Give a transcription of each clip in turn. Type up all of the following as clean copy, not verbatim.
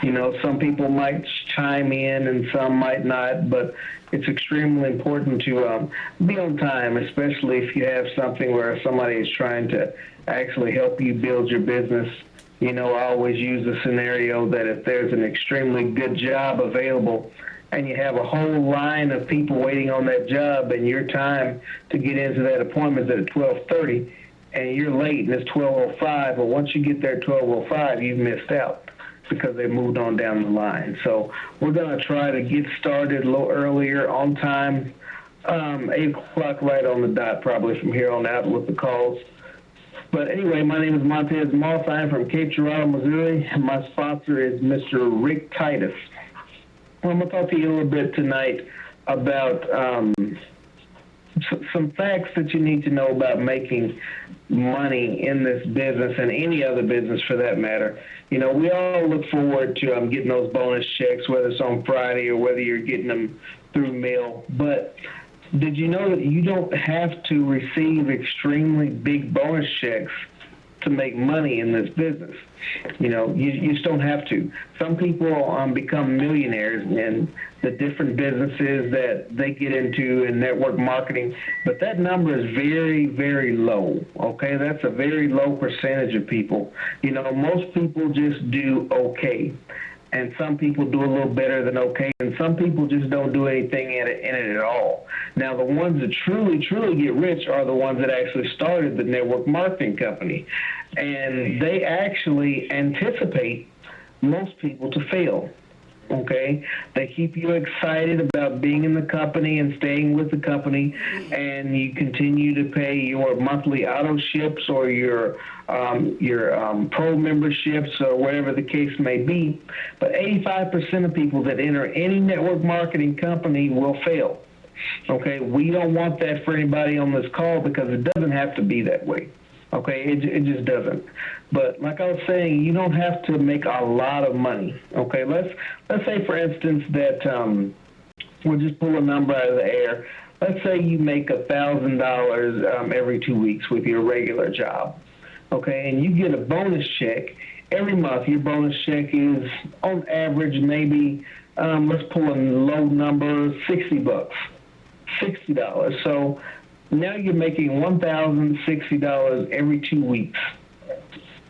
You know, some people might chime in and some might not, but it's extremely important to be on time, especially if you have something where somebody is trying to actually help you build your business. You know, I always use the scenario that if there's an extremely good job available and you have a whole line of people waiting on that job and your time to get into that appointment is at 12:30 and you're late and it's 12:05, well, once you get there at 12:05, you've missed out because they moved on down the line. So we're going to try to get started a little earlier on time, 8 o'clock right on the dot probably from here on out with the calls. But anyway, my name is Montez Moss. I'm from Cape Girardeau, Missouri. My sponsor is Mr. Rick Titus. I'm going to talk to you a little bit tonight about some facts that you need to know about making money in this business and any other business for that matter. You know, we all look forward to getting those bonus checks, whether it's on Friday or whether you're getting them through mail. But did you know that you don't have to receive extremely big bonus checks to make money in this business? You know, you just don't have to. Some people become millionaires in the different businesses that they get into in network marketing, but that number is very, very low, okay? That's a very low percentage of people. You know, most people just do okay, and some people do a little better than okay, and some people just don't do anything in it at all. Now, the ones that truly get rich are the ones that actually started the network marketing company, and they actually anticipate most people to fail. Okay, they keep you excited about being in the company and staying with the company, and you continue to pay your monthly auto ships or your pro memberships or whatever the case may be. But 85% of people that enter any network marketing company will fail. Okay, we don't want that for anybody on this call because it doesn't have to be that way. Okay, it just doesn't. But like I was saying, you don't have to make a lot of money. Okay, let's say, for instance, that we'll just pull a number out of the air. Let's say you make $1,000 every 2 weeks with your regular job. Okay, and you get a bonus check every month. Your bonus check is, on average, maybe let's pull a low number, $60. $60. So now you're making $1,060 every 2 weeks.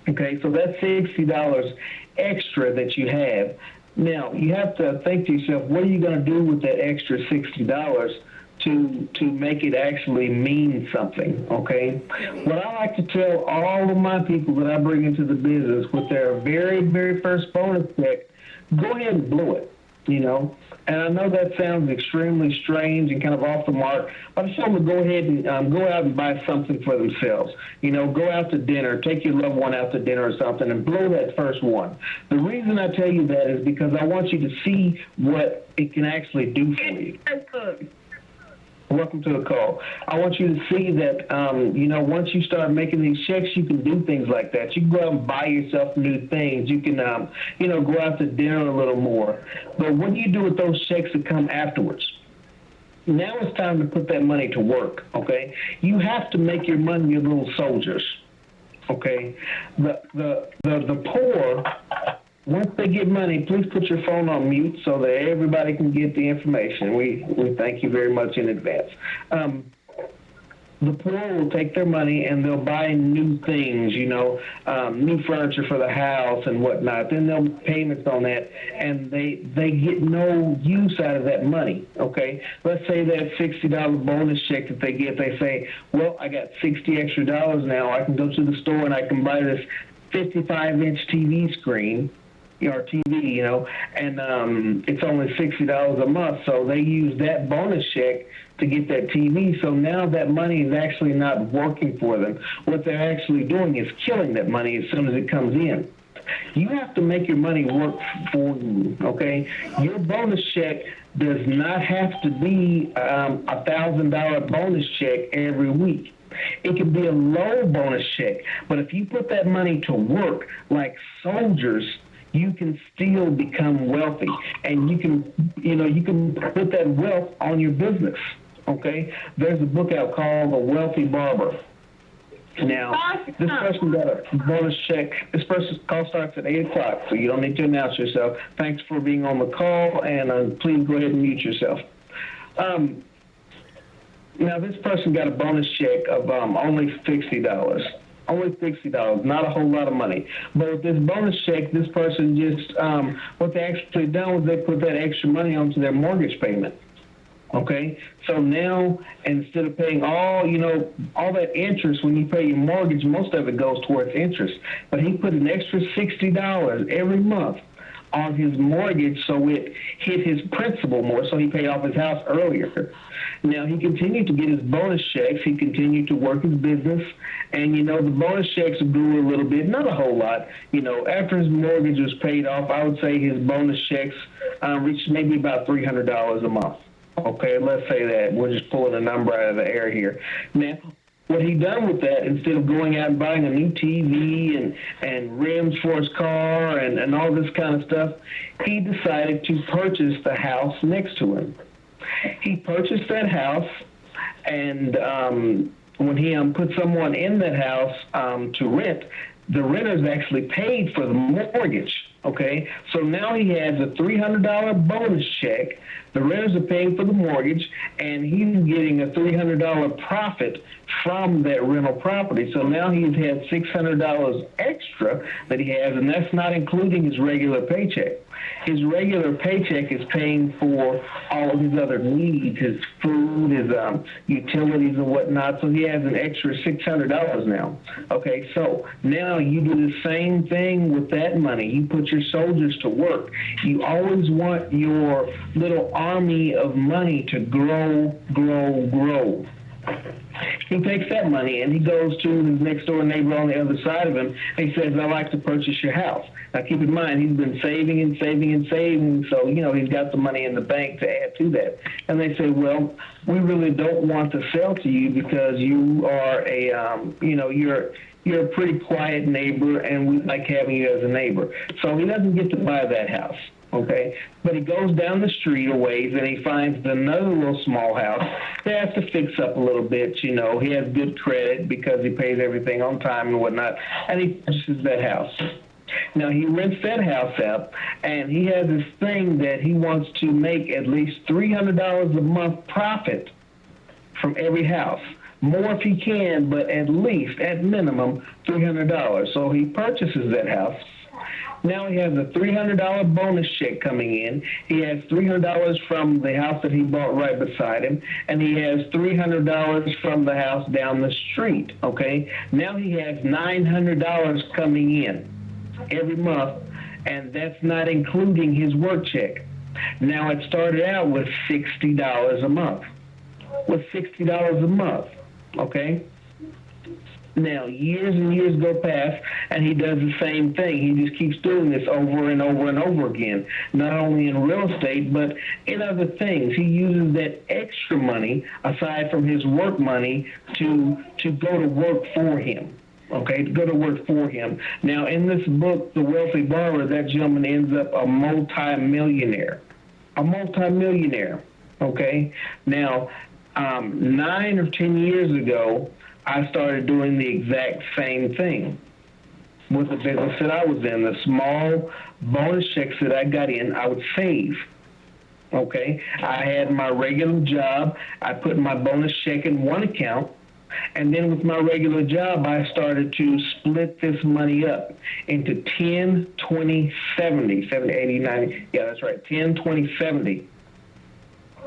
Okay, so that's $60 extra that you have. Now, you have to think to yourself, what are you going to do with that extra $60 to make it actually mean something, okay? What I like to tell all of my people that I bring into the business with their very, very first bonus check, go ahead and blow it, you know? And I know that sounds extremely strange and kind of off the mark, but I just want them to go ahead and go out and buy something for themselves. You know, go out to dinner, take your loved one out to dinner or something, and blow that first one. The reason I tell you that is because I want you to see what it can actually do for you. Welcome to the call. I want you to see that, you know, once you start making these checks, you can do things like that. You can go out and buy yourself new things. You can, you know, go out to dinner a little more. But what do you do with those checks that come afterwards? Now it's time to put that money to work, okay? You have to make your money your little soldiers, okay? The poor, once they get money, please put your phone on mute so that everybody can get the information. We thank you very much in advance. The poor will take their money and they'll buy new things, you know, new furniture for the house and whatnot. Then they'll make payments on that, and they get no use out of that money, okay? Let's say that $60 bonus check that they get, they say, well, I got $60 extra now. I can go to the store and I can buy this 55-inch TV screen, or TV, you know, and it's only $60 a month. So they use that bonus check to get that TV. So now that money is actually not working for them. What they're actually doing is killing that money as soon as it comes in. You have to make your money work for you, okay? Your bonus check does not have to be a $1,000 bonus check every week. It can be a low bonus check, but if you put that money to work like soldiers, you can still become wealthy, and you can put that wealth on your business, okay? There's a book out called The Wealthy Barber. Now, this person got a bonus check. This person's call starts at 8 o'clock, so you don't need to announce yourself. Thanks for being on the call, and please go ahead and mute yourself. Now, this person got a bonus check of only $60. Only $60, not a whole lot of money. But with this bonus check, this person just, what they actually done was they put that extra money onto their mortgage payment. Okay, so now instead of paying all that interest when you pay your mortgage, most of it goes towards interest. But he put an extra $60 every month on his mortgage, so it hit his principal more, so he paid off his house earlier. Now, he continued to get his bonus checks. He continued to work his business, and, the bonus checks grew a little bit, not a whole lot. After his mortgage was paid off, I would say his bonus checks reached maybe about $300 a month. Okay, let's say that. We're just pulling a number out of the air here. Now, what he done with that, instead of going out and buying a new TV and rims for his car and all this kind of stuff, he decided to purchase the house next to him. He purchased that house, and when he put someone in that house to rent, the renters actually paid for the mortgage. Okay, so now he has a $300 bonus check. The renters are paying for the mortgage, and he's getting a $300 profit from that rental property. So now he's had $600 extra that he has, and that's not including his regular paycheck. His regular paycheck is paying for all of his other needs, his food, his utilities and whatnot, so he has an extra $600 now. Okay, so now you do the same thing with that money. You put your soldiers to work. You always want your little army of money to grow, grow, grow. He takes that money and he goes to his next door neighbor on the other side of him and he says, I'd like to purchase your house. Now keep in mind, he's been saving and saving and saving, so he's got the money in the bank to add to that. And they say, well, we really don't want to sell to you because you are you're a pretty quiet neighbor and we like having you as a neighbor. So he doesn't get to buy that house. Okay, but he goes down the street a ways and he finds another little small house. He has to fix up a little bit, He has good credit because he pays everything on time and whatnot, and he purchases that house. Now, he rents that house out, and he has this thing that he wants to make at least $300 a month profit from every house. More if he can, but at least, at minimum, $300. So he purchases that house. Now he has a $300 bonus check coming in. He has $300 from the house that he bought right beside him, and he has $300 from the house down the street, okay? Now he has $900 coming in every month, and that's not including his work check. Now it started out with $60 a month. With $60 a month, okay? Now, years and years go past, and he does the same thing. He just keeps doing this over and over and over again, not only in real estate, but in other things. He uses that extra money, aside from his work money, to go to work for him. Okay, to go to work for him. Now, in this book, The Wealthy Borrower, that gentleman ends up a multi-millionaire. A multi-millionaire, okay? Now, 9 or 10 years ago, I started doing the exact same thing with the business that I was in. The small bonus checks that I got in, I would save. Okay? I had my regular job. I put my bonus check in one account. And then with my regular job, I started to split this money up into 10, 20, 70, 70, 80, 90. Yeah, that's right, 10, 20, 70.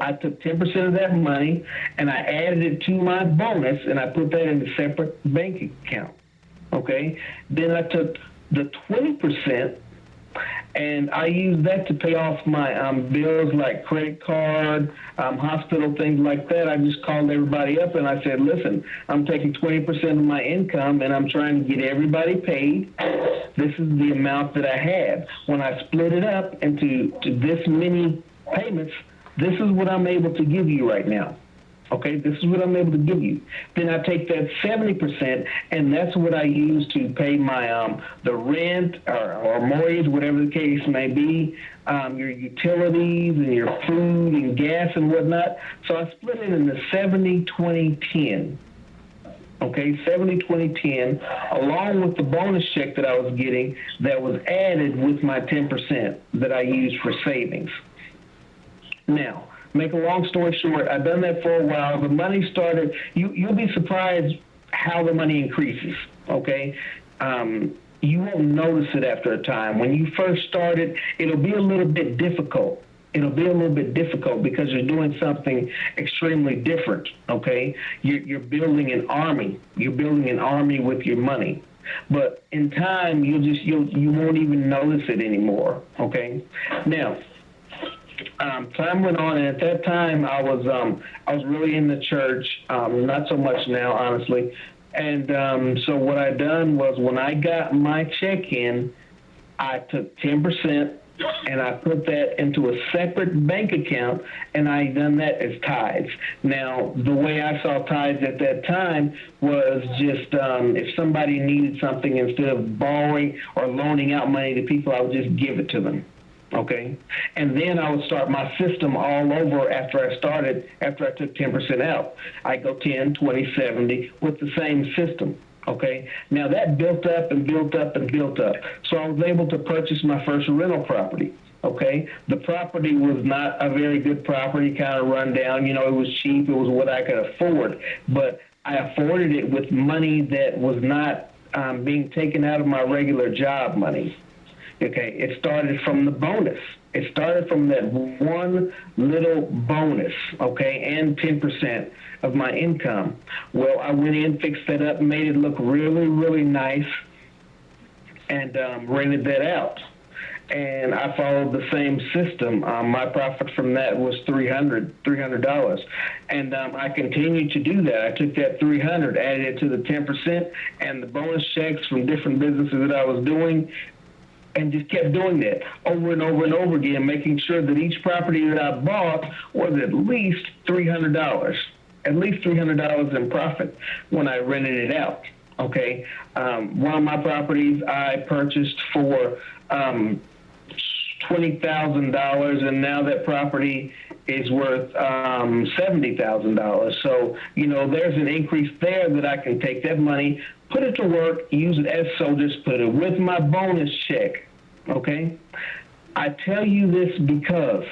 I took 10% of that money and I added it to my bonus and I put that in a separate bank account. Okay? Then I took the 20% and I used that to pay off my bills like credit card, hospital, things like that. I just called everybody up and I said, listen, I'm taking 20% of my income and I'm trying to get everybody paid. This is the amount that I had. When I split it up into this many payments, this is what I'm able to give you right now. Okay, this is what I'm able to give you. Then I take that 70%, and that's what I use to pay my the rent or mortgage, whatever the case may be, your utilities and your food and gas and whatnot. So I split it into 70, 20, 10. Okay, 70, 20, 10, along with the bonus check that I was getting that was added with my 10% that I used for savings. Now, make a long story short, I've done that for a while. The money started, you'll be surprised how the money increases, okay? You won't notice it after a time. When you first started, it'll be a little bit difficult. It'll be a little bit difficult because you're doing something extremely different, okay? You're building an army. You're building an army with your money. But in time, you won't even notice it anymore, okay? Now, time went on, and at that time, I was really in the church, not so much now, honestly. And so what I done was when I got my check in, I took 10%, and I put that into a separate bank account, and I done that as tithes. Now, the way I saw tithes at that time was just if somebody needed something, instead of borrowing or loaning out money to people, I would just give it to them. Okay, and then I would start my system all over after I took 10% out. I go 10, 20, 70 with the same system. Okay, now that built up and built up and built up. So I was able to purchase my first rental property. Okay, the property was not a very good property, kind of run down. You know, it was cheap. It was what I could afford, but I afforded it with money that was not being taken out of my regular job money. Okay, it started from the bonus. It started from that one little bonus, okay, and 10% of my income. Well, I went in, fixed that up, made it look really, really nice, and rented that out. And I followed the same system. My profit from that was $300, and I continued to do that. I took that $300, added it to the 10%, and the bonus checks from different businesses that I was doing, and just kept doing that over and over and over again, making sure that each property that I bought was at least $300, in profit when I rented it out. Okay, one of my properties I purchased for $20,000, and now that property is worth $70,000. So, you know, there's an increase there that I can take that money, put it to work, use it as soldiers, put it with my bonus check, okay? I tell you this because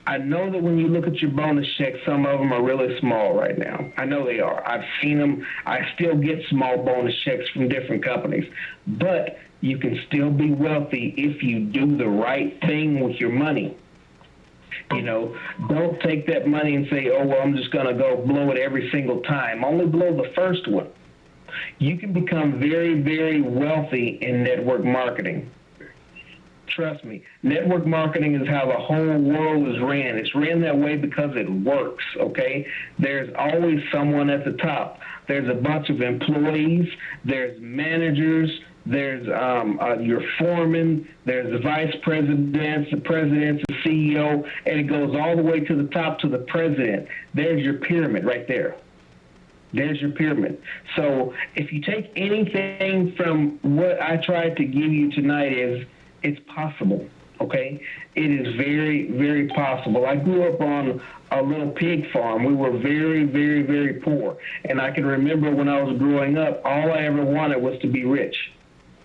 I know that when you look at your bonus checks, some of them are really small right now. I know they are. I've seen them. I still get small bonus checks from different companies. But you can still be wealthy if you do the right thing with your money. You know, don't take that money and say, oh, well, I'm just going to go blow it every single time. Only blow the first one. You can become very, very wealthy in network marketing. Trust me, network marketing is how the whole world is ran. It's ran that way because it works, okay? There's always someone at the top. There's a bunch of employees. There's managers. There's your foreman. There's the vice presidents, the presidents, the CEO, and it goes all the way to the top to the president. There's your pyramid right there. There's your pyramid. So if you take anything from what I tried to give you tonight is it's possible, okay? It is very, very possible. I grew up on a little pig farm. We were very, very, very poor. And I can remember when I was growing up, all I ever wanted was to be rich.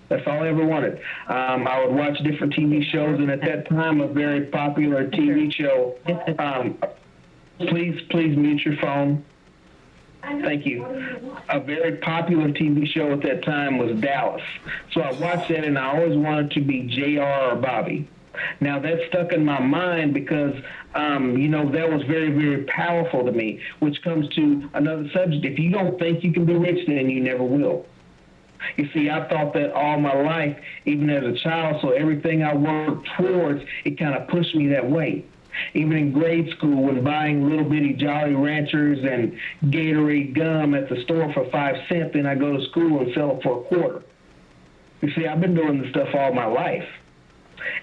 That's all I ever wanted. I would watch different TV shows, and at that time, a very popular TV show, please mute your phone. Thank you. A very popular TV show at that time was Dallas. So I watched that, and I always wanted to be JR or Bobby. Now, that stuck in my mind because, you know, that was very, very powerful to me, which comes to another subject. If you don't think you can be rich, then you never will. You see, I thought that all my life, even as a child, so everything I worked towards, it kind of pushed me that way. Even in grade school, when buying little bitty Jolly Ranchers and Gatorade gum at the store for 5 cents, then I go to school and sell it for $0.25. You see, I've been doing this stuff all my life.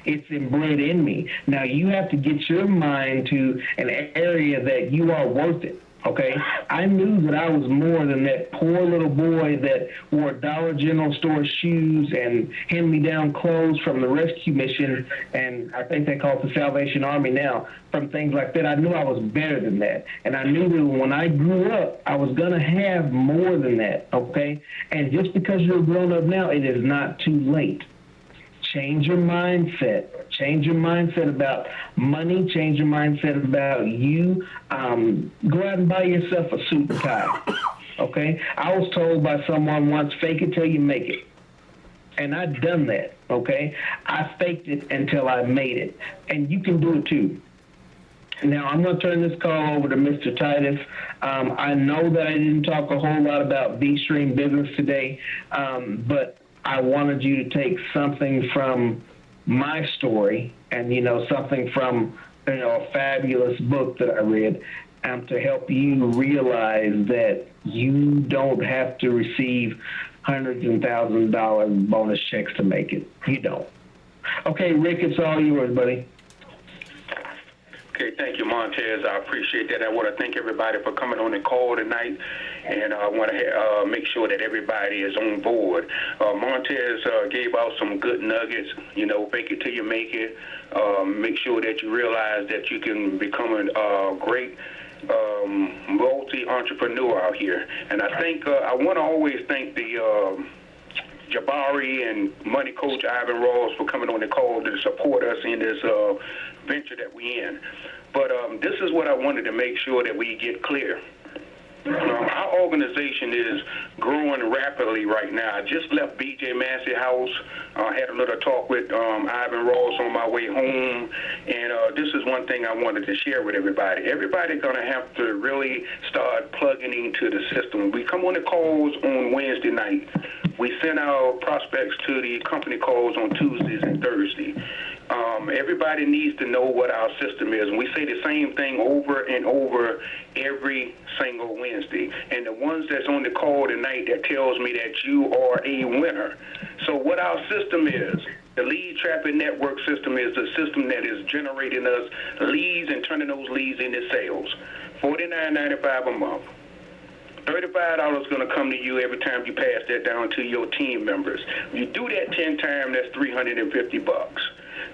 It's inbred in me. Now, you have to get your mind to an area that you are worth it. Okay, I knew that I was more than that poor little boy that wore Dollar General store shoes and hand-me-down clothes from the rescue mission, and I think they call it the Salvation Army now, from things like that. I knew I was better than that, and I knew that when I grew up, I was going to have more than that, okay? And just because you're grown up now, it is not too late. Change your mindset. Change your mindset about money. Change your mindset about you. Go out and buy yourself a suit and tie. Okay? I was told by someone once, fake it till you make it. And I've done that. Okay? I faked it until I made it. And you can do it too. Now, I'm going to turn this call over to Mr. Titus. I know that I didn't talk a whole lot about VSTREAM business today, but I wanted you to take something from my story and, something from, a fabulous book that I read to help you realize that you don't have to receive hundreds and thousands of dollars bonus checks to make it. You don't. Okay, Rick, it's all yours, buddy. Okay, thank you, Montez. I appreciate that. I want to thank everybody for coming on the call tonight, and I want to make sure that everybody is on board. Montez gave out some good nuggets, fake it till you make it. Make sure that you realize that you can become a great multi-entrepreneur out here. And I think I want to always thank the Jabari and Money Coach Ivan Ross for coming on the call to support us in this venture that we're in. But this is what I wanted to make sure that we get clear. Our organization is growing rapidly right now. I just left BJ Massey house. I had a little talk with Ivan Ross on my way home, and this is one thing I wanted to share with everybody. Everybody's going to have to really start plugging into the system. We come on the calls on Wednesday night. We send our prospects to the company calls on Tuesdays and Thursdays. Everybody needs to know what our system is, and we say the same thing over and over every single Wednesday. And the ones that's on the call tonight, that tells me that you are a winner. So what our system is, the lead trapping network system, is the system that is generating us leads and turning those leads into sales. $49.95 a month. $35 is going to come to you every time you pass that down to your team members. You do that 10 times, that's $350.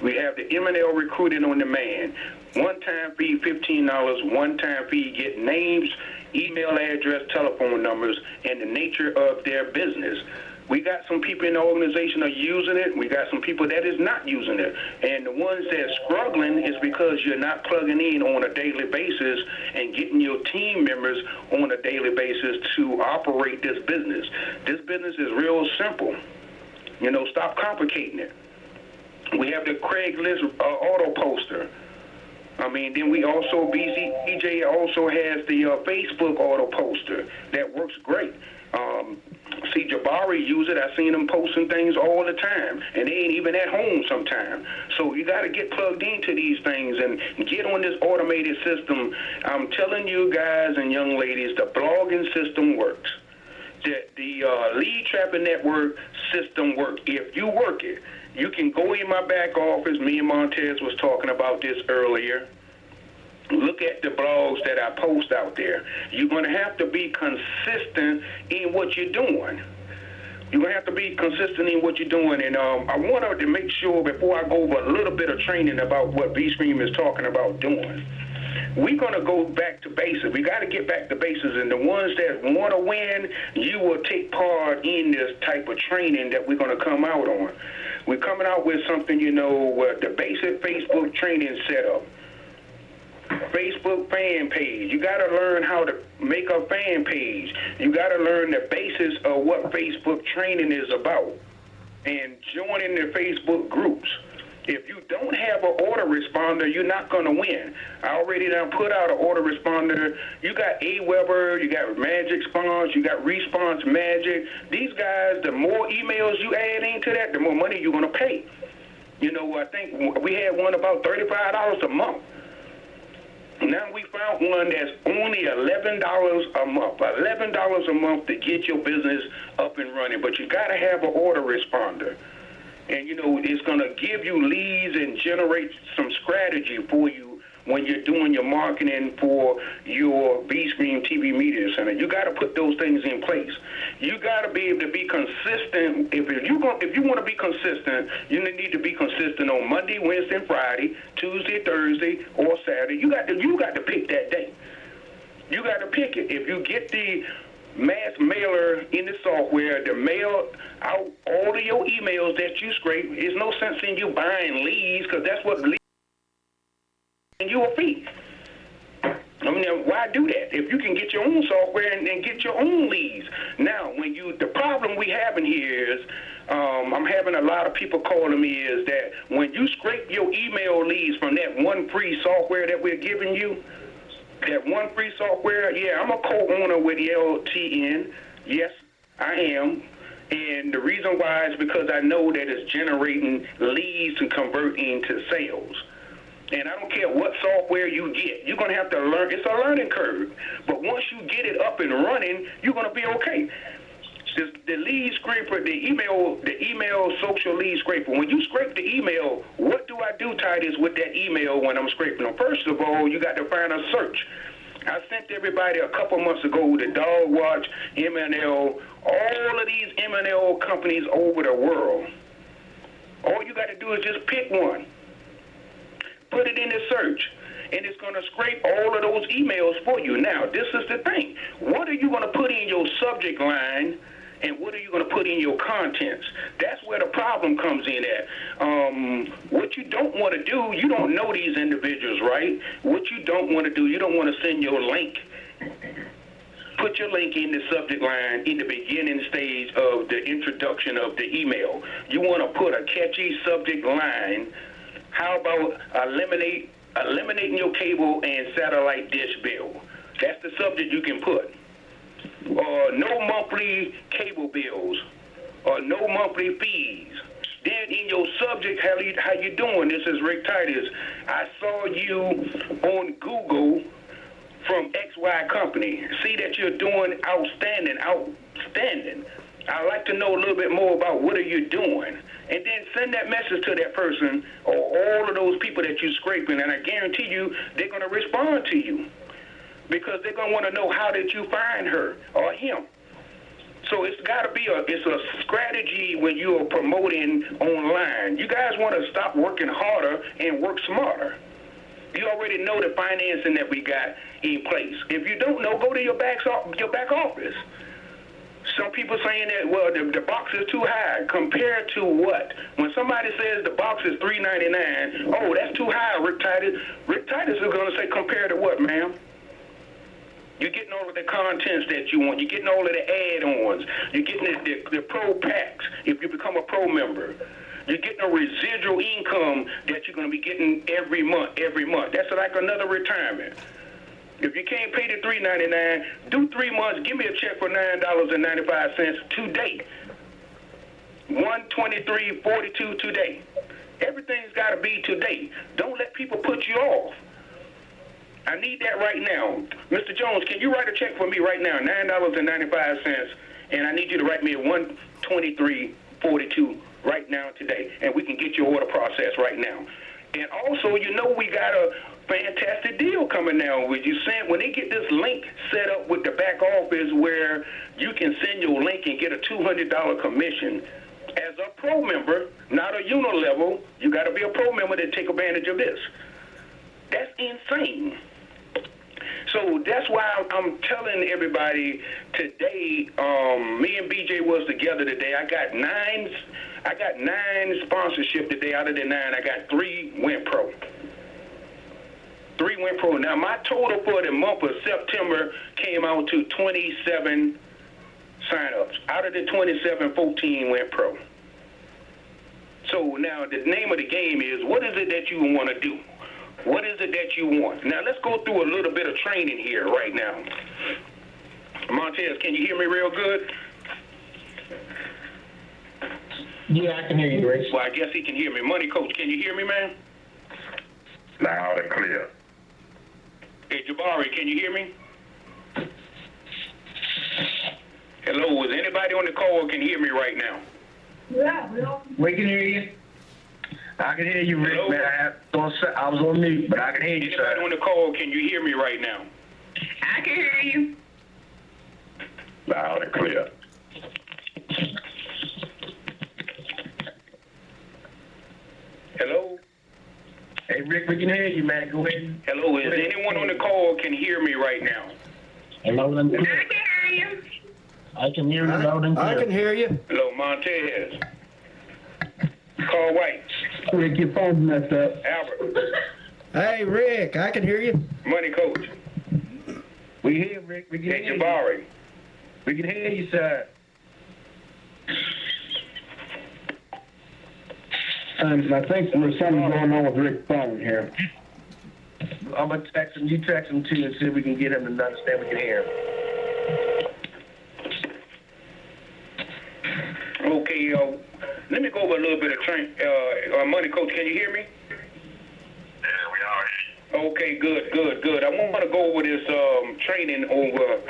We have the M&L recruiting on demand. One-time fee, $15. One-time fee, get names, email address, telephone numbers, and the nature of their business. We got some people in the organization are using it. We got some people that is not using it. And the ones that's struggling is because you're not plugging in on a daily basis and getting your team members on a daily basis to operate this business. This business is real simple. Stop complicating it. We have the Craigslist auto poster. Then we also, BJ also has the Facebook auto poster. That works great. See, Jabari use it. I've seen them posting things all the time, and they ain't even at home sometimes. So you got to get plugged into these things and get on this automated system. I'm telling you guys and young ladies, the blogging system works. The lead trapping network system works. If you work it, you can go in my back office. Me and Montez was talking about this earlier. Look at the blogs that I post out there. You're going to have to be consistent in what you're doing. You're going to have to be consistent in what you're doing. And I wanted to make sure before I go over a little bit of training about what VSTREAM is talking about doing. We're going to go back to basics. We got to get back to basics. And the ones that want to win, you will take part in this type of training that we're going to come out on. We're coming out with something, the basic Facebook training setup. Facebook fan page. You got to learn how to make a fan page. You got to learn the basis of what Facebook training is about and joining the Facebook groups. If you don't have an autoresponder, you're not going to win. I already done put out an autoresponder. You got AWeber, you got Magic Response, you got Response Magic. These guys, the more emails you add into that, the more money you're going to pay. I think we had one about $35 a month. Now we found one that's only $11 a month. $11 a month to get your business up and running. But you got to have an autoresponder. And, it's going to give you leads and generate some strategy for you when you're doing your marketing for your VSTREAM TV Media Center. You got to put those things in place. You got to be able to be consistent. If you want to be consistent, you need to be consistent on Monday, Wednesday, and Friday, Tuesday, Thursday, or Saturday. You got to pick that day. You got to pick it. If you get the mass mailer in the software to mail out all of your emails that you scrape, there's no sense in you buying leads, because that's what leads you a fee. I mean, why do that? If you can get your own software and get your own leads. Now, the problem we having here is, I'm having a lot of people calling me, is that when you scrape your email leads from that one free software that we're giving you, that one free software, yeah, I'm a co-owner with LTN. Yes, I am. And the reason why is because I know that it's generating leads and converting to sales. And I don't care what software you get. You're going to have to learn. It's a learning curve. But once you get it up and running, you're going to be okay. The lead scraper, the email social lead scraper, when you scrape the email, what do I do, Titus, with that email when I'm scraping them? First of all, you got to find a search. I sent everybody a couple months ago the Dog Watch, M&L, all of these M&L companies over the world. All you got to do is just pick one. Put it in the search, and it's going to scrape all of those emails for you. Now, this is the thing. What are you going to put in your subject line, and what are you going to put in your contents? That's where the problem comes in at. What you don't want to do, you don't know these individuals, right? What you don't want to do, you don't want to send your link. Put your link in the subject line in the beginning stage of the introduction of the email. You want to put a catchy subject line. How about eliminating your cable and satellite dish bill? That's the subject you can put. No monthly cable bills, or no monthly fees. Then in your subject, how you doing? This is Rick Titus. I saw you on Google from XY company. See that you're doing outstanding. I'd like to know a little bit more about what are you doing. And then send that message to that person or all of those people that you're scraping, and I guarantee you they're going to respond to you because they're going to want to know, how did you find her or him? So it's got to be it's a strategy when you are promoting online. You guys want to stop working harder and work smarter. You already know the financing that we got in place. If you don't know, go to your back office. Some people saying that, well, the box is too high. Compared to what? When somebody says the box is $3.99, oh, that's too high, Rick Titus. Rick Titus is going to say, compared to what, ma'am? You're getting all of the contents that you want. You're getting all of the add-ons. You're getting the pro packs if you become a pro member. You're getting a residual income that you're going to be getting every month. That's like another retirement. If you can't pay the $3.99, do 3 months. Give me a check for $9.95 today. $123.42 today. Everything's got to be today. Don't let people put you off. I need that right now. Mr. Jones, can you write a check for me right now, $9.95, and I need you to write me a $123.42 right now today, and we can get your order processed right now. And also, we got a fantastic deal coming now. When they get this link set up with the back office where you can send your link and get a $200 commission as a pro member, not a unilevel. You got to be a pro member to take advantage of this. That's insane. So that's why I'm telling everybody today. Me and BJ was together today. I got nine sponsorship today. Out of the 9, I got 3 went pro. 3 went pro. Now my total for the month of September came out to 27 signups. Out of the 27, 14 went pro. So now the name of the game is, what is it that you want to do? What is it that you want? Now, let's go through a little bit of training here right now. Montez, can you hear me real good? Yeah, I can hear you, Grace. Well, I guess he can hear me. Money Coach, can you hear me, man? Loud and clear. Hey, Jabari, can you hear me? Hello, is anybody on the call can hear me right now? Yeah, We can hear you. I can hear you, Rick. Hello? Man, I was on mute, but I can hear you, Anybody sir. on the call, can you hear me right now? I can hear you. Loud and clear. Hello? Hey, Rick, we can hear you, man. Go ahead. Hello, is anyone on the call can hear me right now? Loud and I clear. can hear you. I can hear you loud and clear. I can hear you. Hello, Montez. Carl White. Rick, your phone's messed up. Albert. Hey, Rick, I can hear you. Money Coach. We hear Rick. We can And hear you. Jabari. We can hear you, sir. I think there's something going on with Rick's phone here. I'm gonna text him. You text him too, and see if we can get him to understand we can hear him. Okay, let me go over a little bit of Money Coach. Can you hear me? Yeah, we are here. Okay, good. I want to go over this training over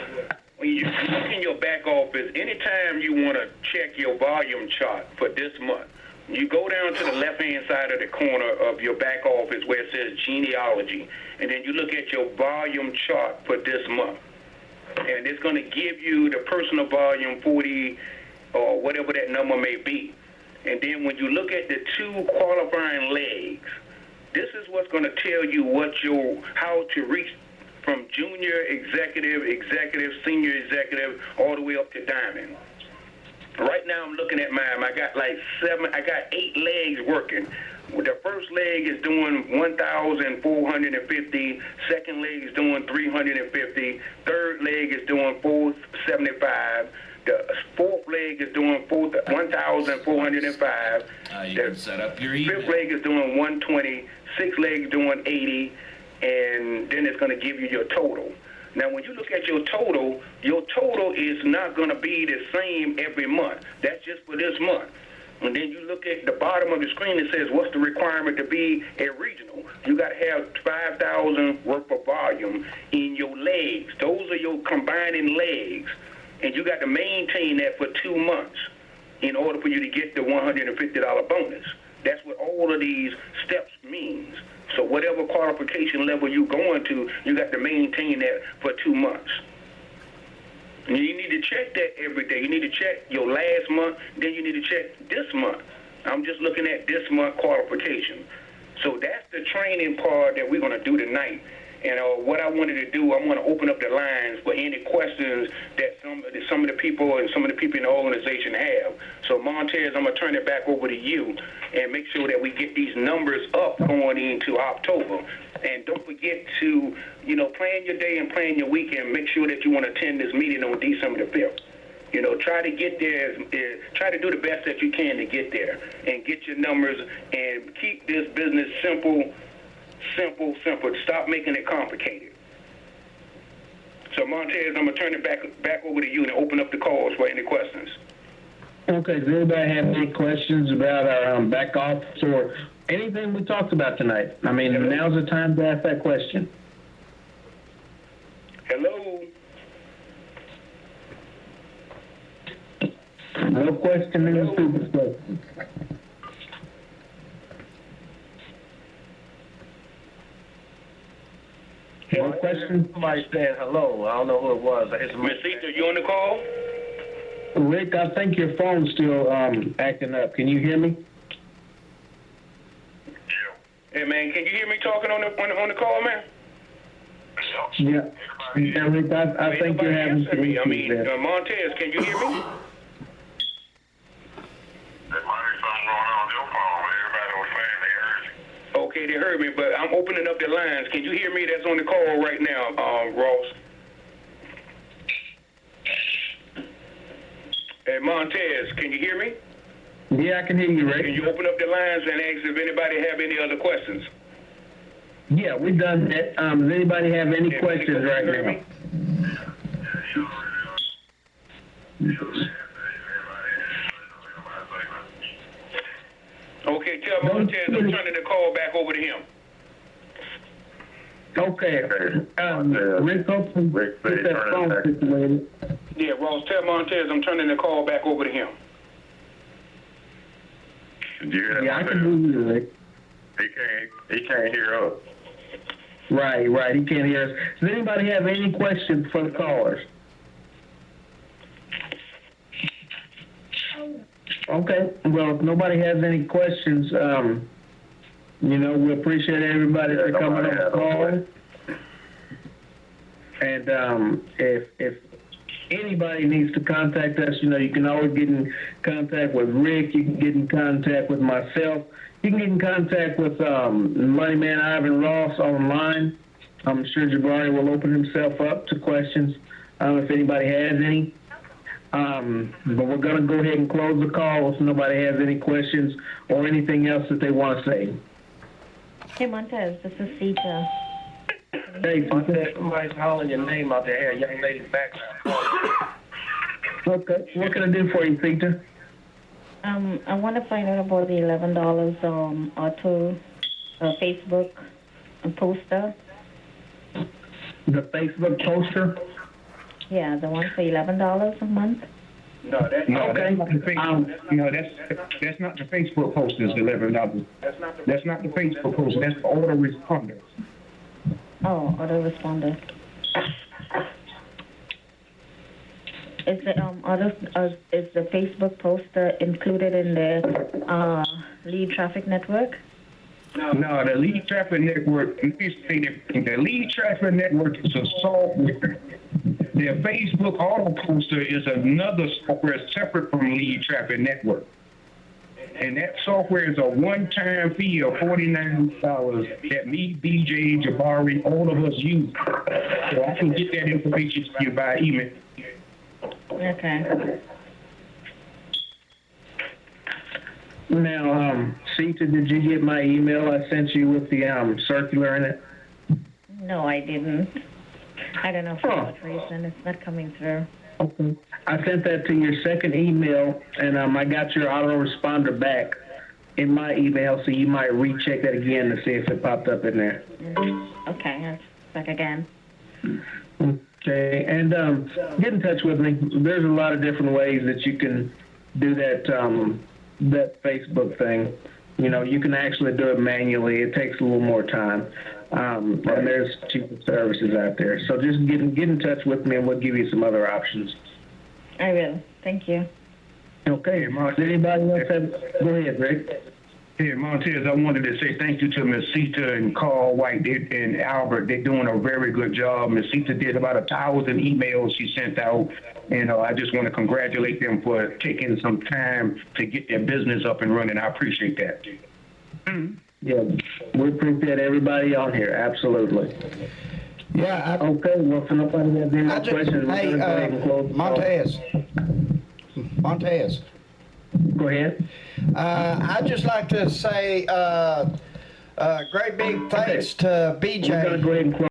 when you look in your back office. Anytime you want to check your volume chart for this month, you go down to the left-hand side of the corner of your back office where it says genealogy, and then you look at your volume chart for this month. And it's going to give you the personal volume 40 or whatever that number may be. And then when you look at the two qualifying legs, this is what's going to tell you how to reach from junior executive, senior executive, all the way up to diamond. Right now I'm looking at mine. I got 8 legs working. The first leg is doing 1,450. Second leg is doing 350. Third leg is doing 475. The fourth leg is doing 1,405. You can set up your email. Fifth leg is doing 120. Sixth leg is doing 80. And then it's going to give you your total. Now, when you look at your total is not going to be the same every month. That's just for this month. And then you look at the bottom of the screen, it says what's the requirement to be a regional. You got to have 5,000 worth of volume in your legs. Those are your combining legs. And you got to maintain that for 2 months in order for you to get the $150 bonus. That's what all of these steps means. So whatever qualification level you're going to, you got to maintain that for 2 months. And you need to check that every day. You need to check your last month, then you need to check this month. I'm just looking at this month qualification. So that's the training part that we're going to do tonight. And what I wanted to do, I want to open up the lines for any questions that some of the people in the organization have. So Montez, I'm going to turn it back over to you and make sure that we get these numbers up going into October. And don't forget to, plan your day and plan your weekend. Make sure that you want to attend this meeting on December the 5th. Try to get there, try to do the best that you can to get there and get your numbers and keep this business simple. Stop making it complicated. So Montez, I'm gonna turn it back over to you and open up the calls for any questions. Okay, does anybody have any questions about our back office or anything we talked about tonight? I mean, now's the time to ask that question. Hello? No question in the stupid question. No question? Somebody said hello. I don't know who it was. Miss Ether, you on the call? Rick, I think your phone's still acting up. Can you hear me? Hey man, can you hear me talking on the call, man? Yeah. Yeah, Rick, I think you're having some issues there. Montez, can you hear me? There might be something going on with your phone, but everybody was saying they heard you. Okay, they heard me, but I'm opening up the lines. Can you hear me? That's on the call right now, Ross. Hey, Montez, can you hear me? Yeah, I can hear you, Can Rick. you open up the lines and ask if anybody have any other questions? Yeah, we've done that. Does anybody have any Yeah, questions right hear now? me? Okay, tell Montez I'm turning the call back over to him. Okay. Rick, hopefully Rick, get say that turn it phone back. situated. Yeah, Ross, tell Montez I'm turning the call back over to him. Did you hear that? Yeah, I can Montez? hear you, Rick. He can't hear us. Right. He can't hear us. Does anybody have any questions for the callers? Okay. Well, if nobody has any questions, we appreciate everybody for coming on the call. And if anybody needs to contact us, you can always get in contact with Rick. You can get in contact with myself. You can get in contact with Moneyman Ivan Ross online. I'm sure Jabari will open himself up to questions if anybody has any. But we're going to go ahead and close the call if nobody has any questions or anything else that they want to say. Hey, Montez, this is Sita. Hey, Montez, somebody's hollering your name out there. Hey, young lady background. Okay. What can I do for you, Sita? I want to find out about the $11 auto Facebook poster. The Facebook poster? Yeah, the one for $11 a month. No, that's Okay. That's not the that's not the Facebook post is $11. That's not the Facebook post. That's the autoresponder. Oh, autoresponder. Is the Facebook poster included in the lead traffic network? No, the lead traffic network. The lead traffic network is a software. The Facebook auto poster is another software separate from lead traffic network. And that software is a one-time fee of $49 that me, BJ, Jabari, all of us use. So I can get that information to you by email. Okay. Now, Sita, did you get my email I sent you with the circular in it? No, I didn't. I don't know for what reason it's not coming through. Okay. I sent that to your second email, and I got your autoresponder back in my email, so you might recheck that again to see if it popped up in there. Okay, let's check again. Okay, and get in touch with me. There's a lot of different ways that you can do that that Facebook thing. You can actually do it manually. It takes a little more time. And there's cheaper services out there. So just get in touch with me, and we'll give you some other options. I will. Thank you. Okay. Does anybody else have? Go ahead, Rick. Hey, Montez, I wanted to say thank you to Ms. Sita and Carl White and Albert. They're doing a very good job. Ms. Sita did about 1,000 emails she sent out, and I just want to congratulate them for taking some time to get their business up and running. I appreciate that. Yeah, we appreciate everybody on here. Absolutely. Yeah. Okay. Well, if nobody has any more questions, we're going to go ahead and close the call. Montez. Go ahead. I'd just like to say great big thanks to BJ. We're going to go ahead and close.